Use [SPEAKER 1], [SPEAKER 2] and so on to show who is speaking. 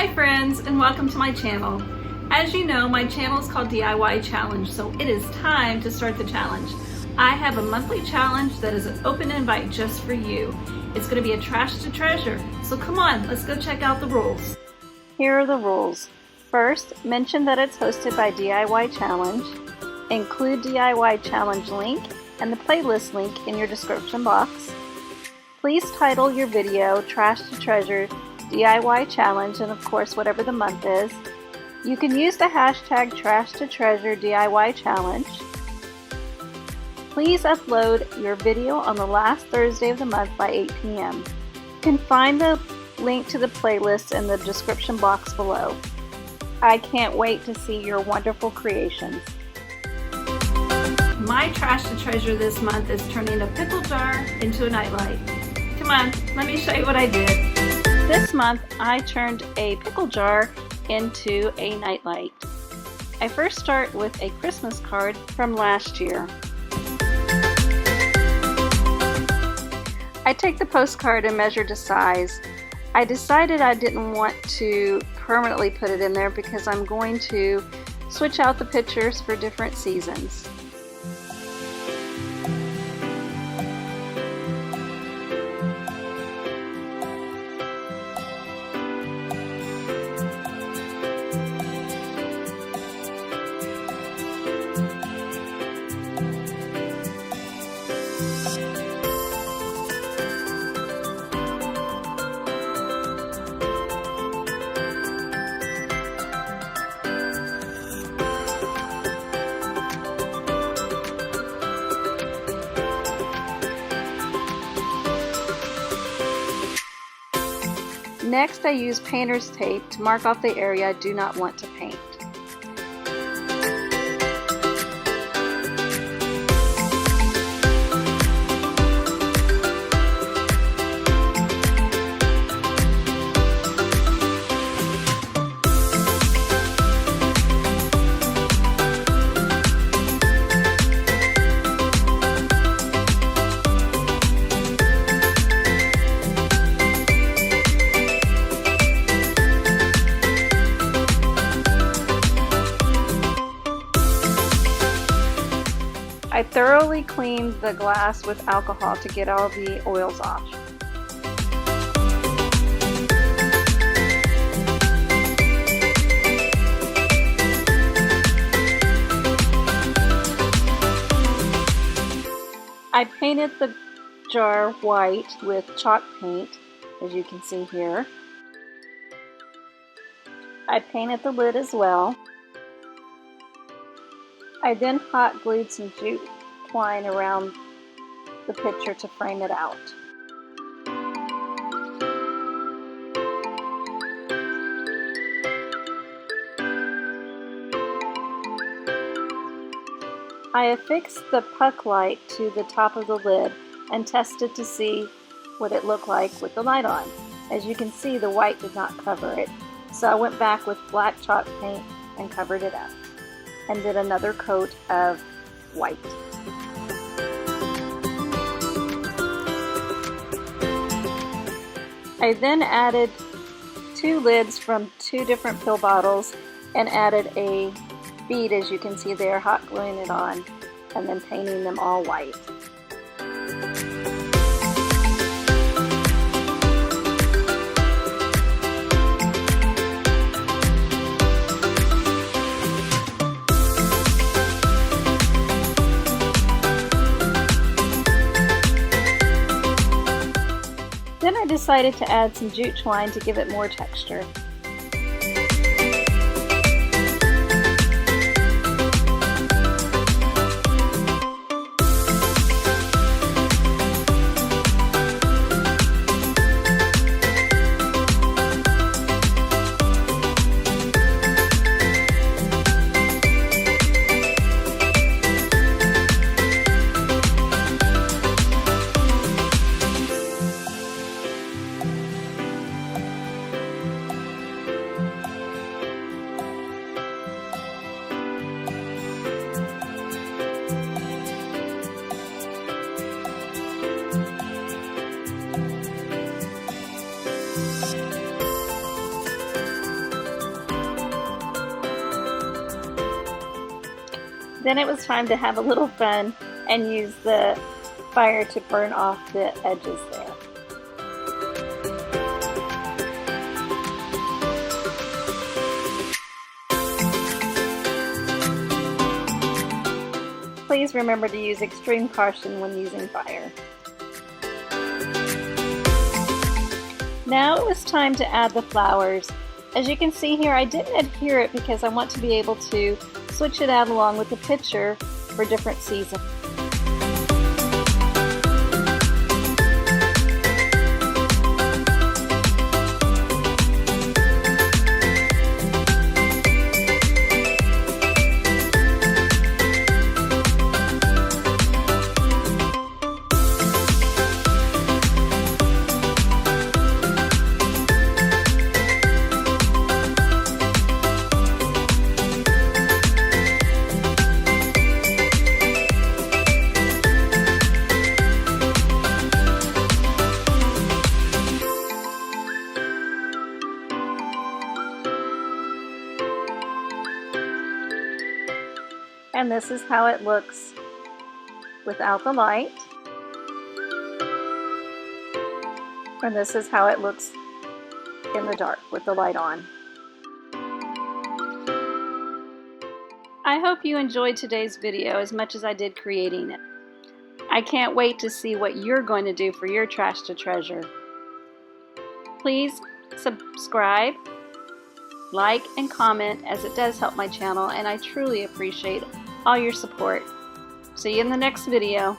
[SPEAKER 1] Hi friends, and welcome to my channel. As you know, my channel is called DIY Challenge, so it is time to start the challenge. I have a monthly challenge that is an open invite just for you. It's going to be a trash to treasure, so come on, let's go check out the rules. Here are the rules. First, mention that it's hosted by DIY Challenge. Include DIY Challenge link and the playlist link in your description box. Please title your video Trash to Treasure DIY Challenge, and of course whatever the month is. You can use the hashtag Trash to Treasure DIY Challenge. Please upload your video on the last Thursday of the month by 8 p.m. You can find the link to the playlist in the description box below. I can't wait to see your wonderful creations. My Trash to Treasure this month is turning a pickle jar into a nightlight. Come on, let me show you what I did. This month I turned a pickle jar into a nightlight. I first start with a Christmas card from last year. I take the postcard and measure to size. I decided I didn't want to permanently put it in there because I'm going to switch out the pictures for different seasons. Next, I use painter's tape to mark off the area I do not want to paint. I thoroughly cleaned the glass with alcohol to get all the oils off. I painted the jar white with chalk paint, as you can see here. I painted the lid as well. I then hot glued some jute twine around the picture to frame it out. I affixed the puck light to the top of the lid and tested to see what it looked like with the light on. As you can see, the white did not cover it, so I went back with black chalk paint and covered it up, and did another coat of white. I then added 2 lids from 2 different pill bottles and added a bead, as you can see there, hot gluing it on and then painting them all white. Then I decided to add some jute twine to give it more texture. Then it was time to have a little fun and use the fire to burn off the edges there. Please remember to use extreme caution when using fire. Now it was time to add the flowers. As you can see here, I didn't adhere it because I want to be able to switch it out along with the picture for different seasons. And this is how it looks without the light. And this is how it looks in the dark with the light on. I hope you enjoyed today's video as much as I did creating it. I can't wait to see what you're going to do for your trash to treasure. Please subscribe, like, and comment, as it does help my channel, and I truly appreciate all your support. See you in the next video.